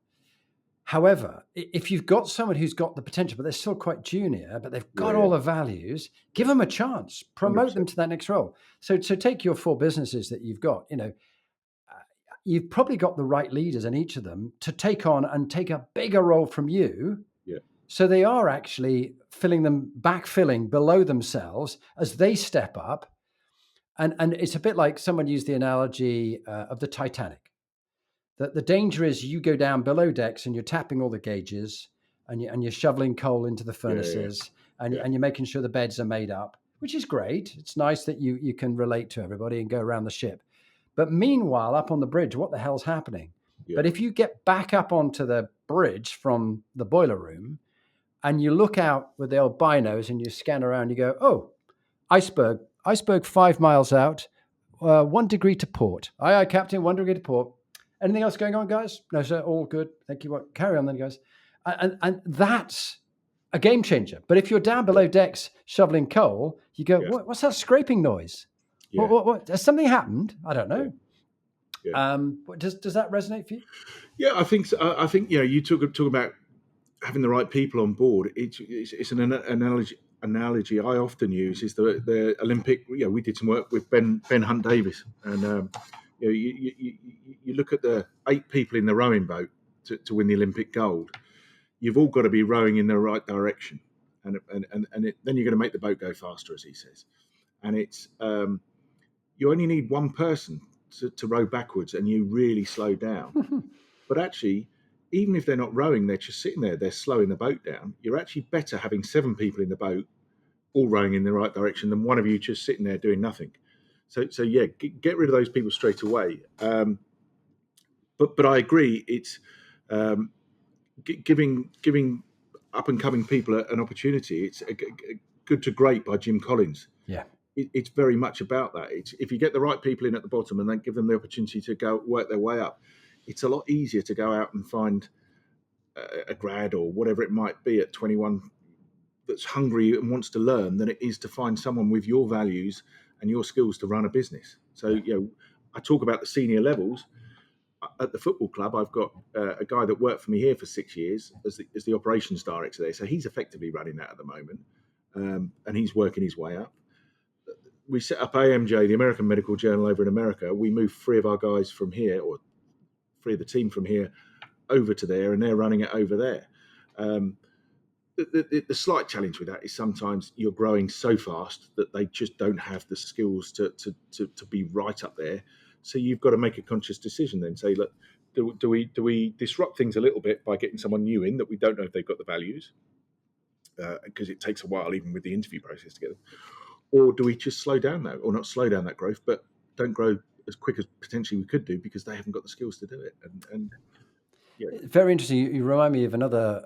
However, if you've got someone who's got the potential, but they're still quite junior, but they've got all the values, give them a chance, promote 100%. them to that next role. So take your 4 businesses that you've got, you've probably got the right leaders in each of them to take on and take a bigger role from you. Yeah. So they are actually backfilling below themselves as they step up. And it's a bit like someone used the analogy of the Titanic. That the danger is you go down below decks and you're tapping all the gauges and you're shoveling coal into the furnaces and you're making sure the beds are made up, which is great. It's nice that you can relate to everybody and go around the ship. But meanwhile, up on the bridge, what the hell's happening? Yeah. But if you get back up onto the bridge from the boiler room and you look out with the old binos and you scan around, you go, oh, iceberg 5 miles out, 1 degree to port. Aye, Captain, 1 degree to port. Anything else going on, guys? No, sir, all good. Thank you. Carry on then, guys. And that's a game changer. But if you're down below decks shoveling coal, you go, what's that scraping noise? Yeah. What has something happened? I don't know. Yeah. Does that resonate for you? Yeah, I think so. I think you talk about having the right people on board. It's an analogy I often use is the Olympic. We did some work with Ben Hunt Davis, and you look at the 8 people in the rowing boat to win the Olympic gold. You've all got to be rowing in the right direction, and then you're going to make the boat go faster, as he says. And it's you only need one person to row backwards, and you really slow down. But actually, even if they're not rowing, they're just sitting there, they're slowing the boat down. You're actually better having 7 people in the boat, all rowing in the right direction, than one of you just sitting there doing nothing. So yeah, get rid of those people straight away. But I agree, it's giving up and coming people an opportunity. It's Good to Great by Jim Collins. Yeah, it's very much about that. It's if you get the right people in at the bottom and then give them the opportunity to go work their way up, it's a lot easier to go out and find a grad or whatever it might be at 21 that's hungry and wants to learn than it is to find someone with your values and your skills to run a business. So, I talk about the senior levels. At the football club, I've got a guy that worked for me here for 6 years as the operations director there. So he's effectively running that at the moment, and he's working his way up. We set up EMJ, the American Medical Journal over in America. We moved 3 of our guys from here, or 3 of the team from here, over to there, and they're running it over there. The slight challenge with that is sometimes you're growing so fast that they just don't have the skills to be right up there. So you've got to make a conscious decision then. Say, look, do we disrupt things a little bit by getting someone new in that we don't know if they've got the values, because it takes a while even with the interview process to get them, or do we just slow down that, or not slow down that growth, but don't grow as quick as potentially we could do because they haven't got the skills to do it. And yeah, Very interesting. You remind me of another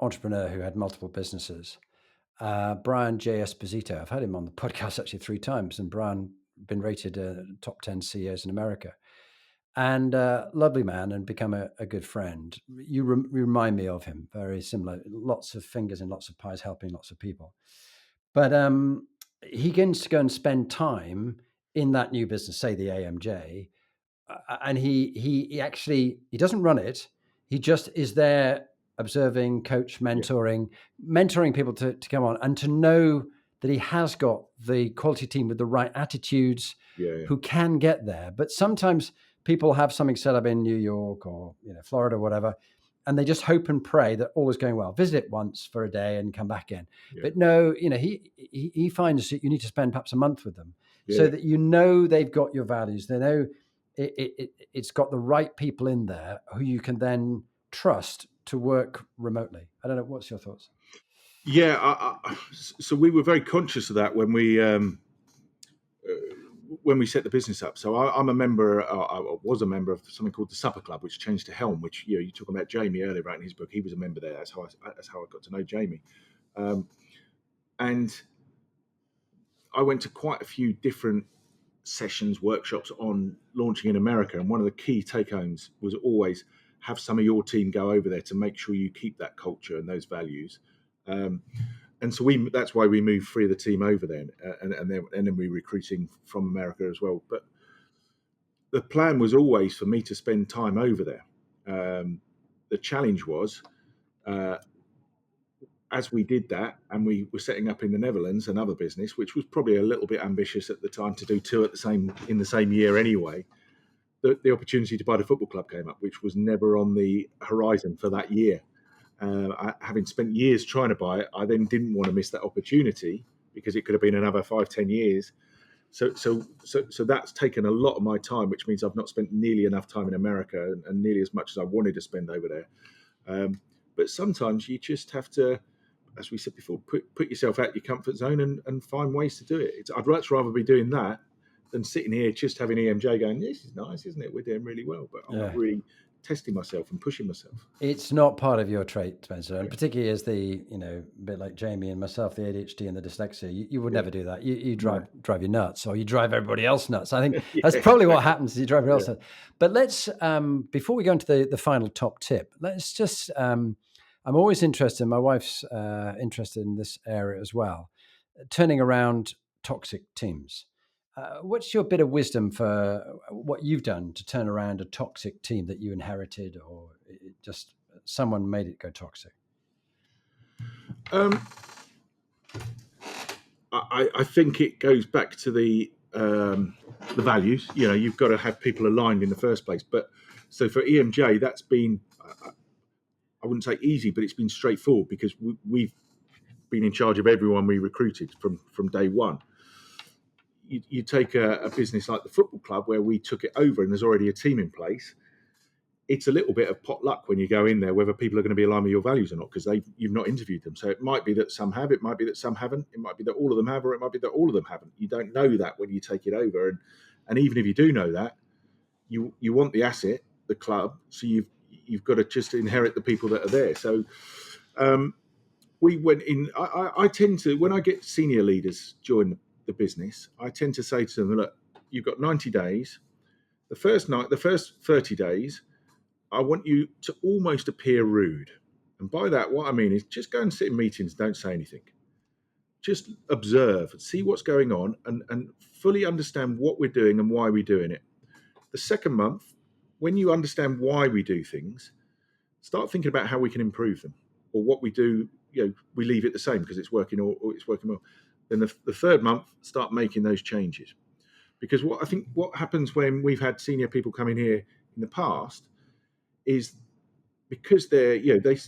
entrepreneur who had multiple businesses, Brian J. Esposito. I've had him on the podcast actually 3 times, and Brian been rated top 10 CEOs in America. And lovely man, and become a good friend. You remind me of him. Very similar. Lots of fingers and lots of pies, helping lots of people. But he gets to go and spend time in that new business, say the AMJ, and he actually, he doesn't run it. He just is there observing, coach, mentoring people to come on, and to know that he has got the quality team with the right attitudes who can get there. But sometimes people have something set up in New York or Florida or whatever, and they just hope and pray that all is going well. Visit it once for a day and come back in. But no, he finds that you need to spend perhaps a month with them so that they've got your values. They know it's got the right people in there who you can then trust to work remotely. I don't know. What's your thoughts? Yeah, so we were very conscious of that when we set the business up. So I'm a member. I was a member of something called the Supper Club, which changed to Helm. Which you're talking about Jamie earlier, right? In his book, he was a member there. That's how I got to know Jamie. And I went to quite a few different sessions, workshops on launching in America. And one of the key take-homes was always have some of your team go over there to make sure you keep that culture and those values. And so that's why we moved 3 of the team over there, and then we're recruiting from America as well. But the plan was always for me to spend time over there. The challenge was, as we did that, and we were setting up in the Netherlands another business, which was probably a little bit ambitious at the time to do 2 in the same year anyway. The opportunity to buy the football club came up, which was never on the horizon for that year. Having spent years trying to buy it, I then didn't want to miss that opportunity because it could have been another 5-10 years. So that's taken a lot of my time, which means I've not spent nearly enough time in America and nearly as much as I wanted to spend over there. But sometimes you just have to, as we said before, put yourself out your comfort zone and find ways to do it. I'd much rather be doing that than sitting here just having EMJ going, this is nice, isn't it? We're doing really well, but I'm not really testing myself and pushing myself. It's not part of your trait, Spencer, and particularly as the bit like Jamie and myself, the ADHD and the dyslexia, you would never do that. You drive you nuts, or you drive everybody else nuts. I think that's probably what happens. Is you drive everybody else nuts. But let's before we go into the final top tip, let's just I'm always interested. My wife's interested in this area as well, turning around toxic teams. What's your bit of wisdom for what you've done to turn around a toxic team that you inherited, or just someone made it go toxic? I think it goes back to the values. You've got to have people aligned in the first place. But so for EMJ, that's been, I wouldn't say easy, but it's been straightforward because we've been in charge of everyone we recruited from day one. You take a business like the football club where we took it over and there's already a team in place. It's a little bit of potluck when you go in there, whether people are going to be aligned with your values or not, because you've not interviewed them. So it might be that some have, it might be that some haven't, it might be that all of them have, or it might be that all of them haven't. You don't know that when you take it over. And even if you do know that, you want the asset, the club, so you've got to just inherit the people that are there. So we went in. I tend to, when I get senior leaders join the business, I tend to say to them, look, you've got 90 days. The first 30 days, I want you to almost appear rude. And by that, what I mean is just go and sit in meetings, don't say anything. Just observe, see what's going on, and fully understand what we're doing and why we're doing it. The second month, when you understand why we do things, start thinking about how we can improve them, or what we do, we leave it the same because it's working or it's working well. Then the third month, start making those changes. Because what happens when we've had senior people come in here in the past is because there's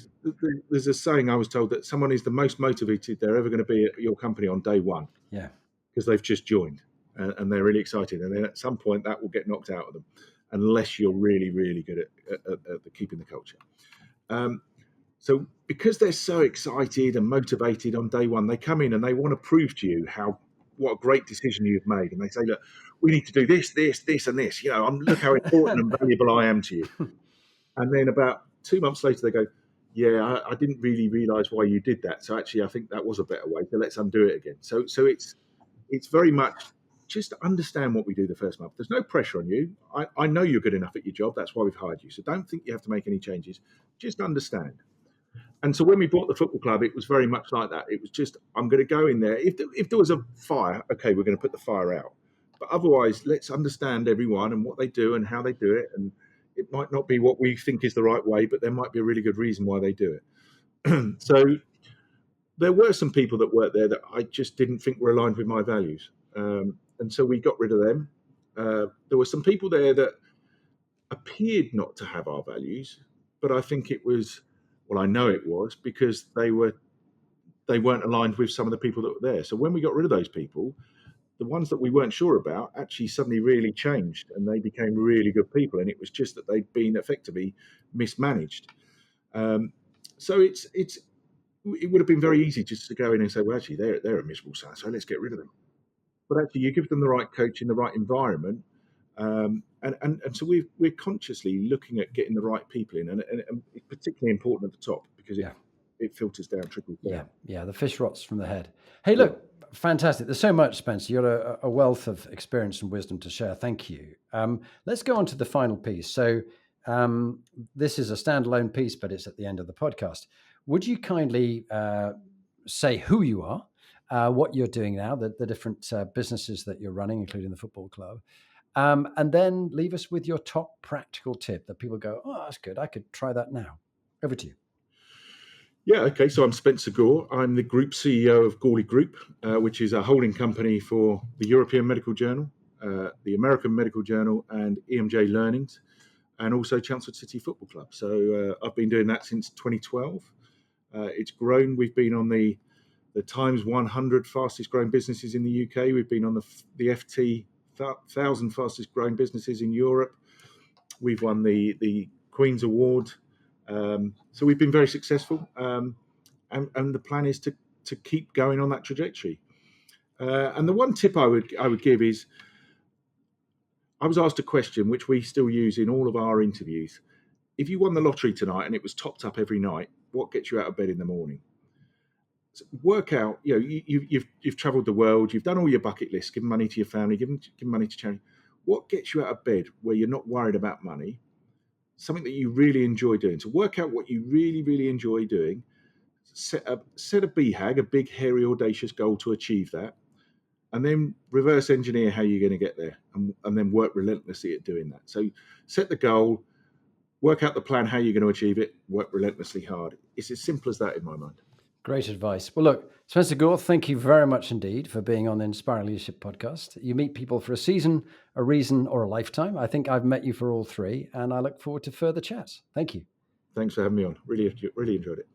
a saying I was told that someone is the most motivated they're ever going to be at your company on day one. Yeah. Because they've just joined and they're really excited. And then at some point that will get knocked out of them unless you're really, really good at keeping the culture. So because they're so excited and motivated on day one, they come in and they want to prove to you how what a great decision you've made. And they say, look, we need to do this, this, this, and this. Look how important and valuable I am to you. And then about 2 months later, they go, yeah, I didn't really realise why you did that. So actually, I think that was a better way. So let's undo it again. So it's very much just understand what we do the first month. There's no pressure on you. I know you're good enough at your job. That's why we've hired you. So don't think you have to make any changes. Just understand. And so when we bought the football club, it was very much like that. It was just, I'm going to go in there. If there was a fire, okay, we're going to put the fire out. But otherwise, let's understand everyone and what they do and how they do it. And it might not be what we think is the right way, but there might be a really good reason why they do it. So there were some people that worked there that I just didn't think were aligned with my values. And so we got rid of them. There were some people there that appeared not to have our values, but I think it was, well, I know it was because they weren't aligned with some of the people that were there. So when we got rid of those people, the ones that we weren't sure about actually suddenly really changed and they became really good people. And it was just that they'd been effectively mismanaged. So it would have been very easy just to go in and say, well, actually, they're a miserable son, so let's get rid of them. But actually, you give them the right coach in the right environment. And so we're consciously looking at getting the right people in. And it's particularly important at the top because it filters down, trickles down. Yeah, the fish rots from the head. Hey, look, fantastic. There's so much, Spencer. You've got a wealth of experience and wisdom to share. Thank you. Let's go on to the final piece. So this is a standalone piece, but it's at the end of the podcast. Would you kindly say who you are, what you're doing now, the different businesses that you're running, including the football club, and then leave us with your top practical tip that people go, oh, that's good. I could try that now. Over to you. Yeah, okay. So I'm Spencer Gore. I'm the Group CEO of Gorely Group, which is a holding company for the European Medical Journal, the American Medical Journal, and EMJ Learning, and also Chelmsford City Football Club. So I've been doing that since 2012. It's grown. We've been on the Times 100 fastest growing businesses in the UK. We've been on the FT 1,000 fastest growing businesses in Europe. We've won the Queen's Award. So we've been very successful. And the plan is to keep going on that trajectory. And the one tip I would give is, I was asked a question which we still use in all of our interviews. If you won the lottery tonight and it was topped up every night, what gets you out of bed in the morning? So work out, you've traveled the world, you've done all your bucket lists, given money to your family, given money to charity. What gets you out of bed where you're not worried about money? Something that you really enjoy doing. So work out what you really, really enjoy doing. Set a BHAG, a big, hairy, audacious goal to achieve that. And then reverse engineer how you're going to get there and then work relentlessly at doing that. So set the goal, work out the plan, how you're going to achieve it, work relentlessly hard. It's as simple as that in my mind. Great advice. Well, look, Spencer Gore, thank you very much indeed for being on the Inspiring Leadership podcast. You meet people for a season, a reason, or a lifetime. I think I've met you for all three, and I look forward to further chats. Thank you. Thanks for having me on. Really enjoyed it.